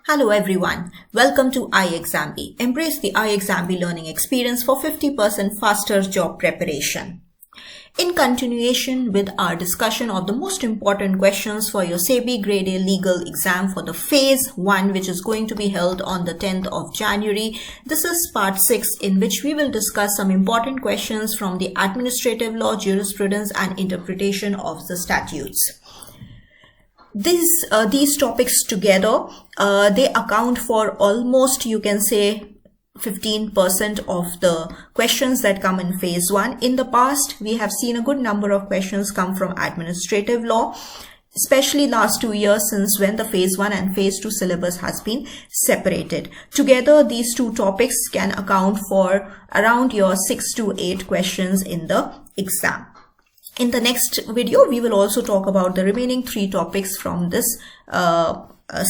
Hello everyone, welcome to iExamB. Embrace the iExamB learning experience for 50% faster job preparation. In continuation with our discussion of the most important questions for your SEBI Grade A legal exam for the Phase 1, which is going to be held on the 10th of January. This is part 6, in which we will discuss some important questions from the administrative law, jurisprudence and interpretation of the statutes. These topics together, they account for almost, you can say, 15% of the questions that come in Phase 1. In the past, we have seen a good number of questions come from administrative law, especially last 2 years since when the Phase 1 and Phase 2 syllabus has been separated. Together, these two topics can account for around your 6 to 8 questions in the exam. In the next video, we will also talk about the remaining 3 topics from this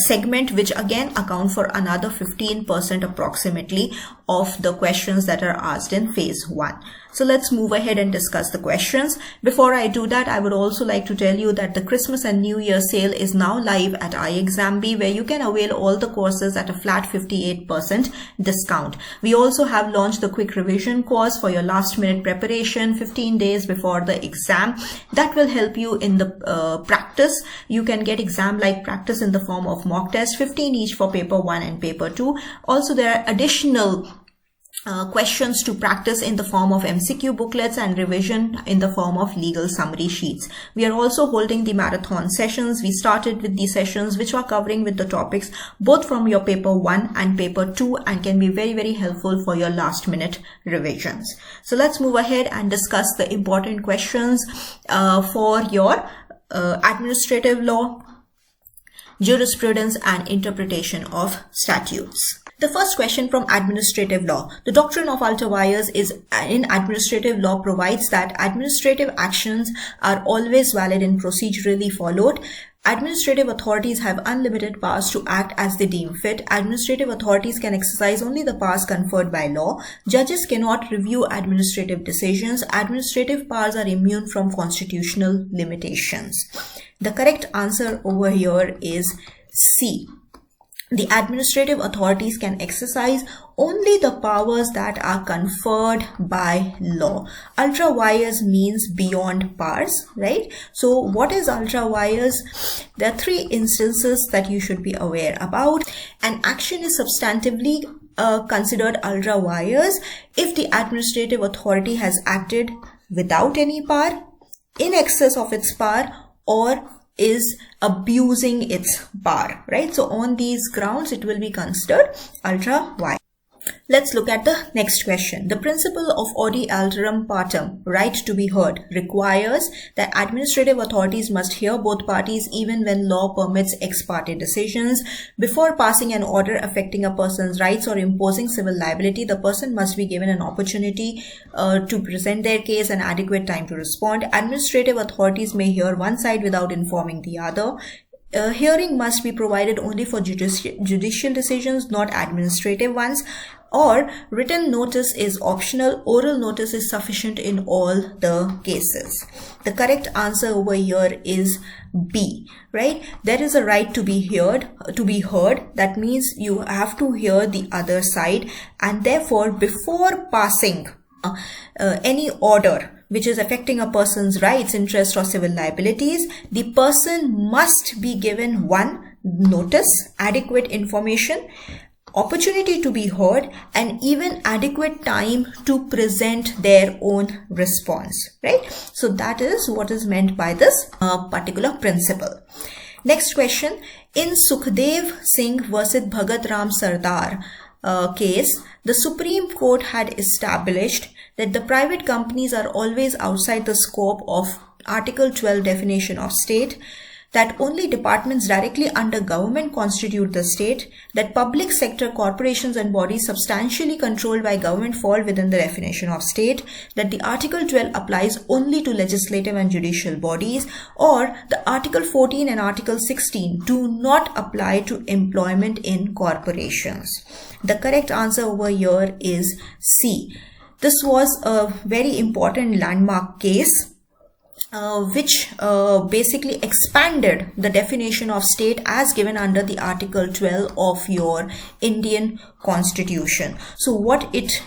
segment, which again account for another 15% approximately of the questions that are asked in Phase 1. So let's move ahead and discuss the questions. Before I do that, I would also like to tell you that the Christmas and New Year sale is now live at iExamB, where you can avail all the courses at a flat 58% discount. We also have launched the quick revision course for your last minute preparation 15 days before the exam. That will help you in the practice. You can get exam-like practice in the form of mock test, 15 each for paper 1 and paper 2. Also, there are additional questions to practice in the form of MCQ booklets and revision in the form of legal summary sheets. We are also holding the marathon sessions. We started with the sessions which are covering with the topics both from your paper 1 and paper 2 and can be very helpful for your last minute revisions. So let's move ahead and discuss the important questions for your administrative law, jurisprudence and interpretation of statutes. The first question from administrative law. The doctrine of ultra vires is in administrative law provides that administrative actions are always valid and procedurally followed. Administrative authorities have unlimited powers to act as they deem fit. Administrative authorities can exercise only the powers conferred by law. Judges cannot review administrative decisions. Administrative powers are immune from constitutional limitations. The correct answer over here is C. The administrative authorities can exercise only the powers that are conferred by law. Ultra vires means beyond powers, right? So what is ultra vires? There are 3 instances that you should be aware about. An action is substantively considered ultra vires if the administrative authority has acted without any power, in excess of its power, or is abusing its power, right? So on these grounds, it will be considered ultra vires. Let's look at the next question. The principle of audi alteram partem, right to be heard, requires that administrative authorities must hear both parties even when law permits ex parte decisions. Before passing an order affecting a person's rights or imposing civil liability, the person must be given an opportunity to present their case and adequate time to respond. Administrative authorities may hear one side without informing the other. Hearing must be provided only for judicial decisions, not administrative ones, or written notice is optional. Oral notice is sufficient in all the cases. The correct answer over here is B, right? There is a right to be heard. That means you have to hear the other side, and therefore before passing any order which is affecting a person's rights, interests or civil liabilities, the person must be given 1, notice, adequate information, opportunity to be heard, and even adequate time to present their own response, right? So that is what is meant by this particular principle. Next question. In Sukhdev Singh versus Bhagat Ram Sardar case, the Supreme Court had established that the private companies are always outside the scope of Article 12 definition of state, that only departments directly under government constitute the state, that public sector corporations and bodies substantially controlled by government fall within the definition of state, that the Article 12 applies only to legislative and judicial bodies, or the Article 14 and Article 16 do not apply to employment in corporations. The correct answer over here is C. This was a very important landmark case which basically expanded the definition of state as given under the Article 12 of your Indian Constitution. So what it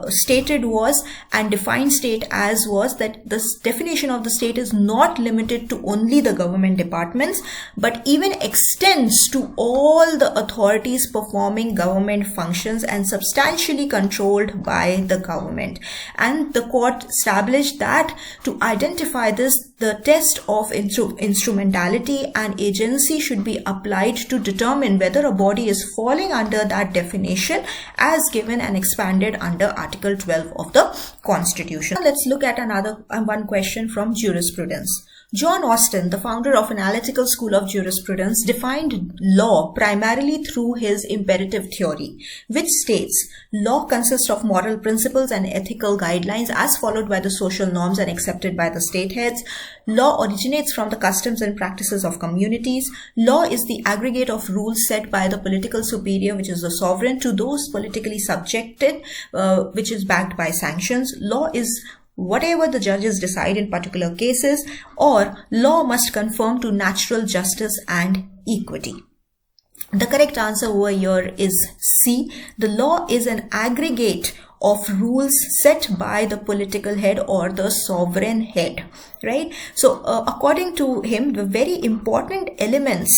stated was, and defined state as, was that this definition of the state is not limited to only the government departments, but even extends to all the authorities performing government functions and substantially controlled by the government. And the court established that to identify this, the test of instrumentality and agency should be applied to determine whether a body is falling under that definition as given and expanded under Article 12 of the Constitution. Now let's look at one question from jurisprudence. John Austin, the founder of Analytical School of Jurisprudence, defined law primarily through his imperative theory, which states law consists of moral principles and ethical guidelines as followed by the social norms and accepted by the state heads. Law originates from the customs and practices of communities. Law is the aggregate of rules set by the political superior, which is the sovereign, to those politically subjected, which is backed by sanctions. Law is whatever the judges decide in particular cases, or law must conform to natural justice and equity. The correct answer over here is C. The law is an aggregate of rules set by the political head or the sovereign head, right? So according to him, the very important elements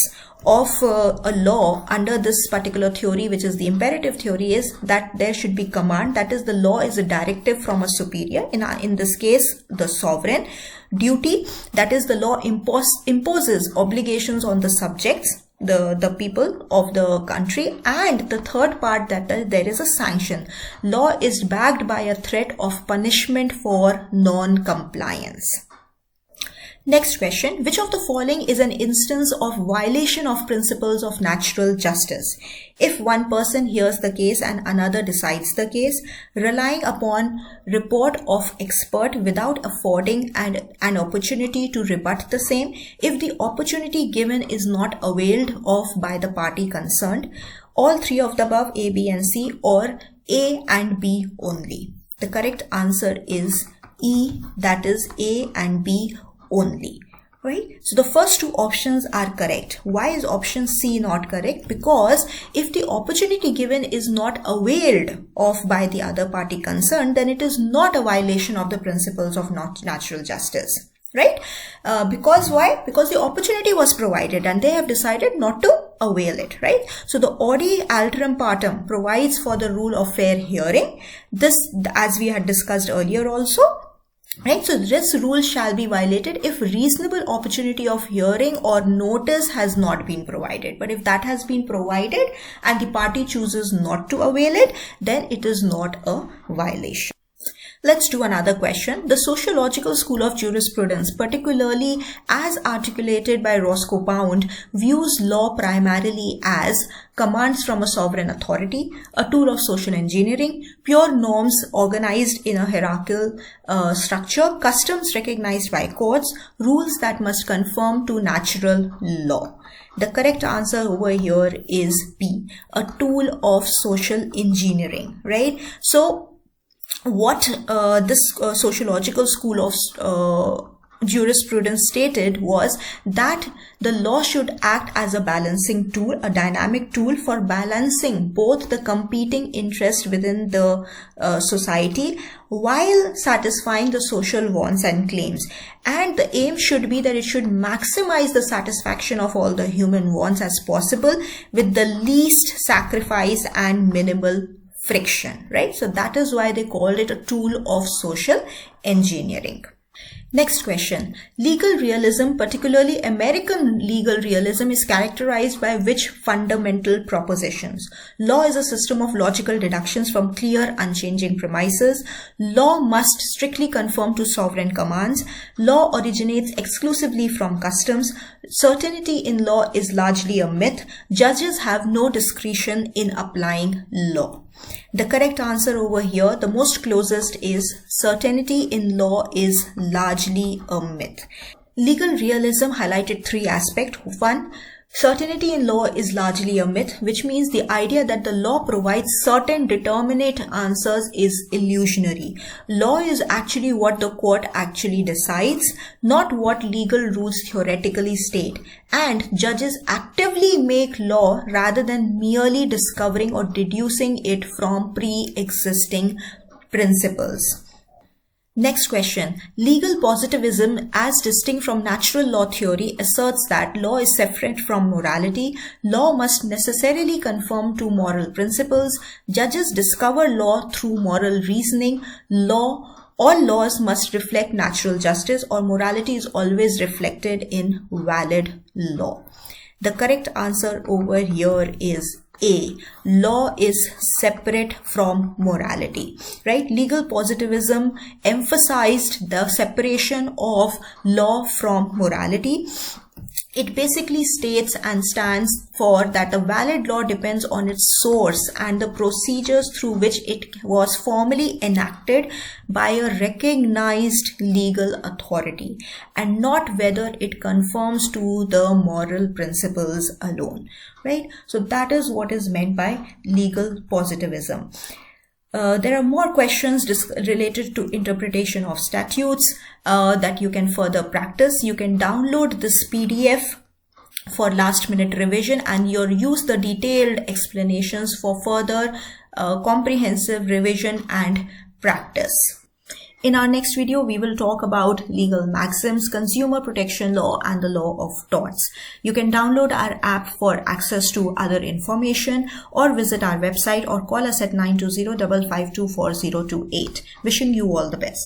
of a law under this particular theory, which is the imperative theory, is that there should be command. That is, the law is a directive from a superior, in this case the sovereign. Duty, that is, the law imposes obligations on the subjects, the people of the country. And the third part, that there is a sanction. Law is backed by a threat of punishment for non-compliance. Next question. Which of the following is an instance of violation of principles of natural justice? If one person hears the case and another decides the case, relying upon report of expert without affording an opportunity to rebut the same, if the opportunity given is not availed of by the party concerned, all three of the above, A, B and C, or A and B only. The correct answer is E, that is A and B only, right? So the first two options are correct. Why is option C not correct? Because if the opportunity given is not availed of by the other party concerned, then it is not a violation of the principles of natural justice, right? Because why? Because the opportunity was provided and they have decided not to avail it, right? So the audi alteram partem provides for the rule of fair hearing. This, as we had discussed earlier also, right? So this rule shall be violated if reasonable opportunity of hearing or notice has not been provided. But if that has been provided and the party chooses not to avail it, then it is not a violation. Let's do another question. The sociological school of jurisprudence, particularly as articulated by Roscoe Pound, views law primarily as commands from a sovereign authority, a tool of social engineering, pure norms organized in a hierarchical structure, customs recognized by courts, rules that must conform to natural law. The correct answer over here is B, a tool of social engineering, right? So what this sociological school of jurisprudence stated was that the law should act as a balancing tool, a dynamic tool for balancing both the competing interests within the society while satisfying the social wants and claims. And the aim should be that it should maximize the satisfaction of all the human wants as possible with the least sacrifice and minimal friction, right? So that is why they called it a tool of social engineering. Next question. Legal realism, particularly American legal realism, is characterized by which fundamental propositions? Law is a system of logical deductions from clear, unchanging premises. Law must strictly conform to sovereign commands. Law originates exclusively from customs. Certainty in law is largely a myth. Judges have no discretion in applying law. The correct answer over here, the most closest, is certainty in law is largely a myth. Legal realism highlighted three aspects. One, Certainty in law is largely a myth, which means the idea that the law provides certain determinate answers is illusionary. Law is actually what the court actually decides, not what legal rules theoretically state. And judges actively make law rather than merely discovering or deducing it from pre-existing principles. Next question. Legal positivism, as distinct from natural law theory, asserts that law is separate from morality. Law must necessarily conform to moral principles. Judges discover law through moral reasoning. All laws must reflect natural justice, or morality is always reflected in valid law. The correct answer over here is A. Law is separate from morality, right? Legal positivism emphasized the separation of law from morality. It basically states and stands for that a valid law depends on its source and the procedures through which it was formally enacted by a recognized legal authority, and not whether it conforms to the moral principles alone, right? So that is what is meant by legal positivism. There are more questions related to interpretation of statutes that you can further practice. You can download this PDF for last minute revision and use the detailed explanations for further comprehensive revision and practice. In our next video, we will talk about legal maxims, consumer protection law, and the law of torts. You can download our app for access to other information, or visit our website, or call us at 920-552-4028. Wishing you all the best.